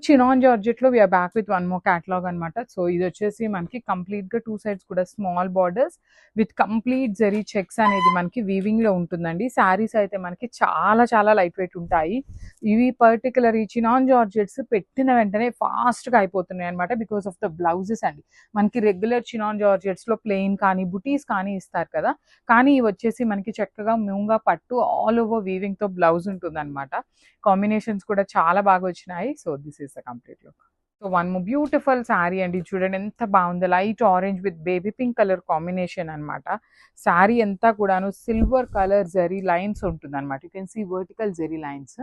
Chinon జార్జెట్‌లో we are back with one more catalogue అనమాట. So, ఇదొచ్చేసి మనకి కంప్లీట్‌గా 2 సైడ్స్ కూడా small borders with complete zari checks అనేది మనకి వీవింగ్‌లో ఉంటుందండి. శారీస్ అయితే మనకి చాలా చాలా లైట్ వెయిట్ ఉంటాయి. ఇవి పర్టిక్యులర్ ఈ చినాన్ జార్జెట్స్ పెట్టిన వెంటనే ఫాస్ట్‌గా అయిపోతున్నాయి అనమాట. బికాస్ ఆఫ్ ద బ్లౌజెస్ అండి. మనకి రెగ్యులర్ చినాన్ జార్జెట్స్‌లో ప్లెయిన్ కానీ, బుటీస్ కానీ ఇస్తారు కదా! కానీ ఇవి వచ్చేసి మనకి చక్కగా మూంగా పట్టు ఆల్ ఓవర్ వీవింగ్‌తో బ్లౌజ్ ఉంటుందనమాట. కాంబినేషన్స్ కూడా చాలా బాగా వచ్చినాయి. So, this is the complete look. So, one more beautiful sari అండి. చూడండి ఎంత బాగుందో. Light orange with baby pink colour combination అనమాట. శారీ అంతా కూడాను సిల్వర్ కలర్ జరీ లైన్స్ ఉంటుందన్నమాట. You can see vertical zari lines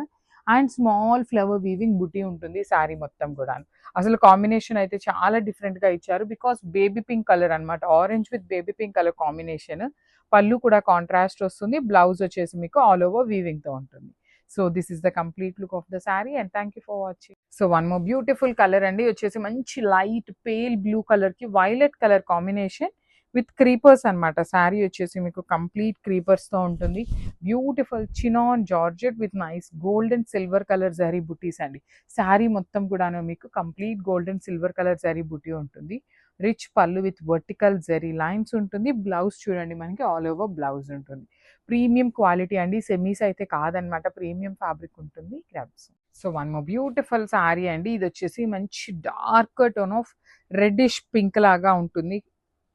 and small flower weaving బుటీ ఉంటుంది శారీ మొత్తం కూడాను. అసలు కాంబినేషన్ అయితే చాలా డిఫరెంట్‌గా ఇచ్చారు. బికాస్ బేబీ పింక్ కలర్ అనమాట. Orange with baby pink colour combination. పళ్ళు కూడా కాంట్రాస్ట్ వస్తుంది. బ్లౌజ్ వచ్చేసి మీకు ఆల్ ఓవర్ వీవింగ్‌తో ఉంటుంది. So, this is the complete look of the sari and thank you for watching. So, one more beautiful colour అండి. వచ్చేసి మంచి లైట్ పేల్ బ్లూ కలర్‌కి violet colour combination with creepers అనమాట. శారీ వచ్చేసి మీకు కంప్లీట్ క్రీపర్స్‌తో ఉంటుంది. Beautiful chinon georgette with nice gold and silver colour zari బుటీస్ అండి. శారీ మొత్తం కూడాను మీకు complete gold and silver colour zari బుటీ ఉంటుంది. రిచ్ పళ్ళు విత్ వర్టికల్ జరీ లైన్స్ ఉంటుంది. బ్లౌజ్ చూడండి మనకి ఆల్ ఓవర్ బ్లౌజ్ ఉంటుంది. ప్రీమియం క్వాలిటీ అండి. సెమీస్ అయితే కాదనమాట. ప్రీమియం ఫ్యాబ్రిక్ ఉంటుంది. Grabs. So, one more beautiful sari అండి. ఇది వచ్చేసి మంచి dark tone of reddish pink లాగా ఉంటుంది.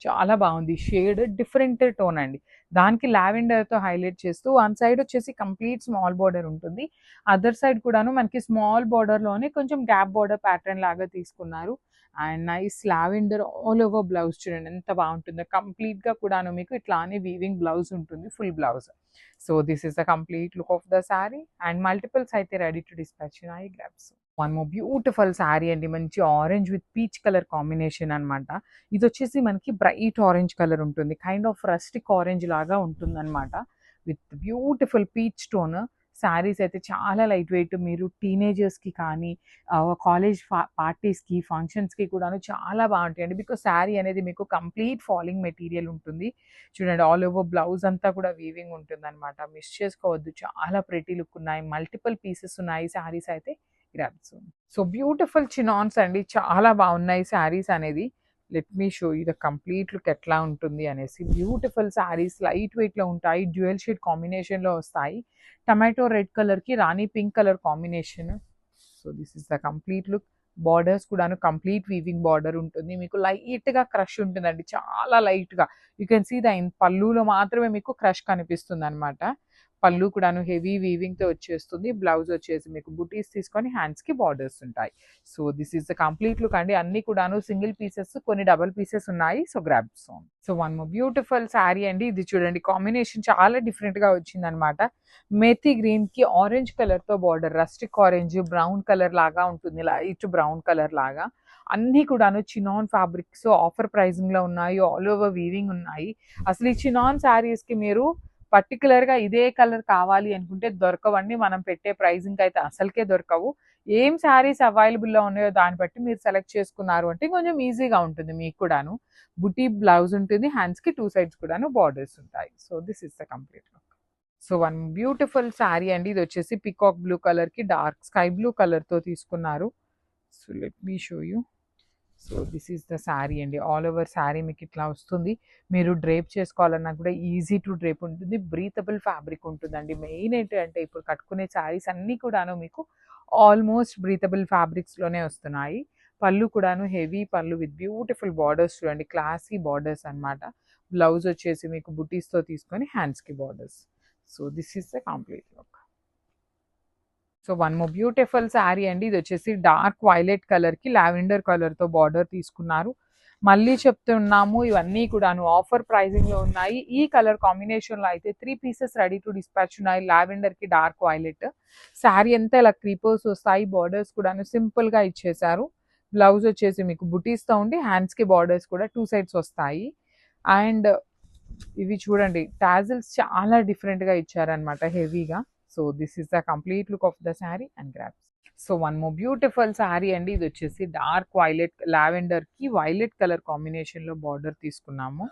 చాలా బాగుంది. షేడ్ డిఫరెంట్ టోన్ అండి. దానికి లావెండర్తో హైలైట్ చేస్తూ వన్ సైడ్ వచ్చేసి కంప్లీట్ స్మాల్ బార్డర్ ఉంటుంది. అదర్ సైడ్ కూడాను మనకి స్మాల్ బార్డర్లోనే కొంచెం గ్యాప్ బార్డర్ ప్యాటర్న్ లాగా తీసుకున్నారు. And nice lavender all over blouse చూడండి ఎంత బాగుంటుందో. కంప్లీట్గా కూడాను మీకు ఇట్లానే వీవింగ్ బ్లౌజ్ ఉంటుంది. Full blouse. So, this is the complete look of the sari and multiples అయితే రెడీ టు డిస్పాచ్ ఉన్నాయి. Grabs. One more beautiful sari అండి. మంచి orange with peach colour combination అనమాట. ఇది వచ్చేసి మనకి బ్రైట్ ఆరెంజ్ కలర్ ఉంటుంది. కైండ్ ఆఫ్ రస్టిక్ ఆరెంజ్ లాగా ఉంటుందన్నమాట. With beautiful peach tone. Saris అయితే చాలా లైట్ వెయిట్. మీరు టీనేజర్స్కి కానీ కాలేజ్ పార్టీస్కి ఫంక్షన్స్కి కూడాను చాలా బాగుంటాయండి. బికాస్ శారీ అనేది మీకు కంప్లీట్ ఫాలింగ్ మెటీరియల్ ఉంటుంది. చూడండి ఆల్ ఓవర్ బ్లౌజ్ అంతా కూడా వీవింగ్ ఉంటుందన్నమాట. మిస్ చేసుకోవద్దు. చాలా ప్రెటీ లుక్ ఉన్నాయి. మల్టిపుల్ పీసెస్ ఉన్నాయి శారీస్ అయితే. గ్రాబ్స్. సో, బ్యూటిఫుల్ చినాన్స్ అండి. చాలా బాగున్నాయి శారీస్ అనేది. Let me show you the complete look ఎట్లా ఉంటుంది అనేసి. బ్యూటిఫుల్ శారీస్ లైట్ వెయిట్లో ఉంటాయి. డ్యూయల్ షేడ్ కాంబినేషన్లో వస్తాయి. టమాటో రెడ్ కలర్కి rani pink colour combination. So, this is the complete look. Borders కూడాను కంప్లీట్ వీవింగ్ బార్డర్ ఉంటుంది. మీకు లైట్గా క్రష్ ఉంటుందండి. చాలా లైట్గా. యూ కెన్ సీ ద పళ్ళులో మాత్రమే మీకు క్రష్ కనిపిస్తుంది అనమాట. పళ్ళు కూడాను హెవీ వీవింగ్తో వచ్చేస్తుంది. బ్లౌజ్ వచ్చేసి మీకు బుటీస్ తీసుకొని హ్యాండ్స్కి బార్డర్స్ ఉంటాయి. So, this is the complete look అండి. అన్ని కూడాను సింగిల్ పీసెస్, కొన్ని డబల్ పీసెస్ ఉన్నాయి. సో, గ్రాబ్ సోన్. So, one more beautiful sari అండి. ఇది చూడండి కాంబినేషన్ చాలా డిఫరెంట్గా వచ్చిందనమాట. మెథీ గ్రీన్కి ఆరెంజ్ కలర్తో border. Rustic orange brown colour లాగా ఉంటుంది. లైట్ బ్రౌన్ కలర్ లాగా. అన్నీ కూడాను చినాన్ ఫ్యాబ్రిక్స్ ఆఫర్ ప్రైజింగ్లో ఉన్నాయి. ఆల్ ఓవర్ వీవింగ్ ఉన్నాయి. అసలు ఈ చినాన్ శారీస్కి మీరు పర్టికులర్గా ఇదే కలర్ కావాలి అనుకుంటే దొరకవండి. మనం పెట్టే ప్రైజింగ్ అయితే అసలుకే దొరకవు. ఏం శారీస్ అవైలబుల్లో ఉన్నాయో దాన్ని బట్టి మీరు సెలెక్ట్ చేసుకున్నారు అంటే కొంచెం ఈజీగా ఉంటుంది మీకు కూడాను. బుటీ బ్లౌజ్ ఉంటుంది. హ్యాండ్స్కి 2 సైడ్స్ కూడాను బార్డర్స్ ఉంటాయి. So, this is the complete look. So, one beautiful sari అండి. ఇది వచ్చేసి పికాక్ బ్లూ కలర్కి డార్క్ స్కై బ్లూ కలర్తో తీసుకున్నారు. So, let me show you. So, this is the sari అండి. ఆల్ ఓవర్ శారీ మీకు ఇట్లా వస్తుంది. మీరు డ్రేప్ చేసుకోవాలన్నా కూడా ఈజీ టు డ్రేప్ ఉంటుంది. బ్రీతబుల్ ఫ్యాబ్రిక్ ఉంటుందండి. మెయిన్ ఏంటంటే ఇప్పుడు కట్టుకునే శారీస్ అన్నీ కూడాను మీకు ఆల్మోస్ట్ బ్రీతబుల్ ఫ్యాబ్రిక్స్లోనే వస్తున్నాయి. పళ్ళు కూడాను హెవీ పళ్ళు విత్ బ్యూటిఫుల్ బార్డర్స్ చూడండి. క్లాసీ బార్డర్స్ అనమాట. బ్లౌజ్ వచ్చేసి మీకు బుటీస్తో తీసుకొని హ్యాండ్స్కి borders. So, this is the complete look. So, one more beautiful sari అండి. ఇది వచ్చేసి డార్క్ వైలెట్ కలర్కి లావెండర్ కలర్తో బార్డర్ తీసుకున్నారు. మళ్ళీ చెప్తున్నాము ఇవన్నీ కూడాను ఆఫర్ ప్రైజింగ్లో ఉన్నాయి. ఈ కలర్ కాంబినేషన్లో అయితే 3 పీసెస్ రెడీ టు డిస్పాచ్ ఉన్నాయి. లావెండర్కి డార్క్ వైలెట్. శారీ అంతా ఇలా క్రీపర్స్ వస్తాయి. బార్డర్స్ కూడాను సింపుల్గా ఇచ్చేసారు. బ్లౌజ్ వచ్చేసి మీకు బుటీస్తో ఉండి హ్యాండ్స్కి బార్డర్స్ కూడా 2 సైడ్స్ వస్తాయి. అండ్ ఇవి చూడండి టాజిల్స్ చాలా డిఫరెంట్గా ఇచ్చారనమాట హెవీగా. So, this is the complete look of the sari and grabs. So, one more beautiful sari అండి. ఇది వచ్చేసి డార్క్ వైలెట్ లావెండర్కి వైలెట్ కలర్ కాంబినేషన్లో బార్డర్ తీసుకున్నాము.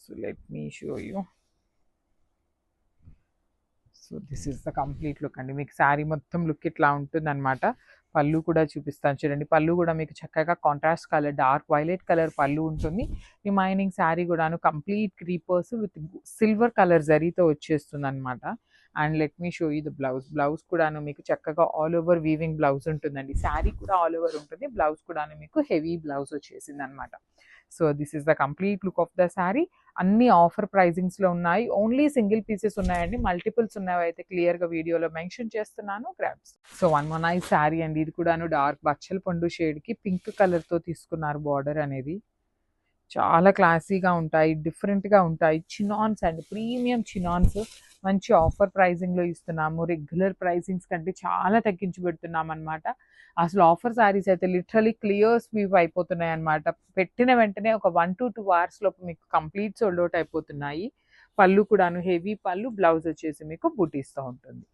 So, let me show you. So, this is the complete look అండి. మీకు శారీ మొత్తం లుక్ ఇట్లా ఉంటుంది అనమాట. పళ్ళు కూడా చూపిస్తాను చూడండి. పళ్ళు కూడా మీకు చక్కగా contrast colour dark violet colour పళ్ళు ఉంటుంది. రిమైనింగ్ శారీ కూడాను complete creepers with silver colour జరీతో వచ్చేస్తుందనమాట. And let me show you the blouse. Blouse కూడాను మీకు చక్కగా ఆల్ ఓవర్ వీవింగ్ బ్లౌజ్ ఉంటుందండి. శారీ కూడా ఆల్ ఓవర్ ఉంటుంది. బ్లౌజ్ కూడాను మీకు హెవీ బ్లౌజ్ వచ్చేసిందనమాట. So this is the complete look of the sari. అన్ని ఆఫర్ ప్రైజింగ్స్లో ఉన్నాయి. ఓన్లీ సింగిల్ పీసెస్ ఉన్నాయండి. మల్టిపుల్స్ ఉన్నవి అయితే క్లియర్గా వీడియోలో మెన్షన్ చేస్తున్నాను. Grabs. So one one nice sari అండి. ఇది కూడాను డార్క్ బచ్చల పండు షేడ్కి పింక్ కలర్తో తీసుకున్నారు బార్డర్ అనేది. చాలా క్లాసీగా ఉంటాయి, డిఫరెంట్గా ఉంటాయి. చినాన్స్ అండి, ప్రీమియం చినాన్స్. మంచి ఆఫర్ ప్రైజింగ్లో ఇస్తున్నాము. రెగ్యులర్ ప్రైజింగ్స్ కంటే చాలా తగ్గించి పెడుతున్నాం అనమాట. అసలు ఆఫర్ శారీస్ అయితే లిటరలీ క్లియర్ స్వీప్ అయిపోతున్నాయి అనమాట. పెట్టిన వెంటనే ఒక 1 to 2 hours లోపు మీకు కంప్లీట్ సోల్డ్ అవుట్ అయిపోతున్నాయి. పళ్ళు కూడాను హెవీ పళ్ళు, బ్లౌజ్ వచ్చేసి మీకు బూటీస్తో ఉంటుంది.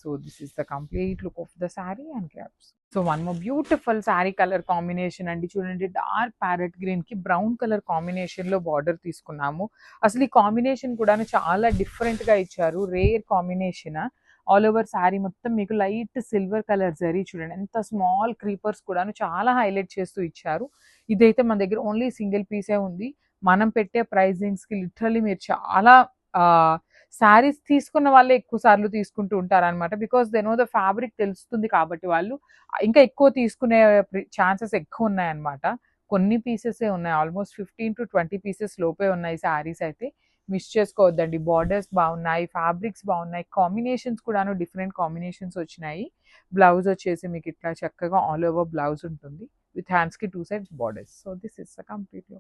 So this is the complete look of the sari and grabs. So one more beautiful sari colour combination అండి. చూడండి, డార్క్ ప్యారెట్ గ్రీన్కి బ్రౌన్ కలర్ కాంబినేషన్లో బార్డర్ తీసుకున్నాము. అసలు ఈ కాంబినేషన్ కూడా చాలా డిఫరెంట్గా ఇచ్చారు. Rare combination. All over sari మొత్తం మీకు లైట్ సిల్వర్ కలర్ జరీ. చూడండి ఎంత స్మాల్ క్రీపర్స్ కూడాను చాలా హైలైట్ చేస్తూ ఇచ్చారు. ఇదైతే మన దగ్గర ఓన్లీ సింగిల్ పీసే ఉంది. మనం పెట్టే ప్రైజింగ్స్కి లిటరలీ మీరు చాలా శారీస్ తీసుకున్న వాళ్ళే ఎక్కువ సార్లు తీసుకుంటూ ఉంటారనమాట. Because they know the fabric తెలుస్తుంది కాబట్టి వాళ్ళు ఇంకా ఎక్కువ తీసుకునే ఛాన్సెస్ ఎక్కువ ఉన్నాయన్నమాట. కొన్ని పీసెసే ఉన్నాయి. ఆల్మోస్ట్ 15 to 20 పీసెస్ లోపే ఉన్నాయి శారీస్ అయితే. మిస్ చేసుకోవద్దండి. బార్డర్స్ బాగున్నాయి, ఫ్యాబ్రిక్స్ బాగున్నాయి, కాంబినేషన్స్ కూడాను డిఫరెంట్ కాంబినేషన్స్ వచ్చినాయి. బ్లౌజ్ వచ్చేసి మీకు ఇట్లా చక్కగా ఆల్ ఓవర్ బ్లౌజ్ ఉంటుంది విత్ హ్యాండ్స్కి 2 sides borders. So this is the complete look.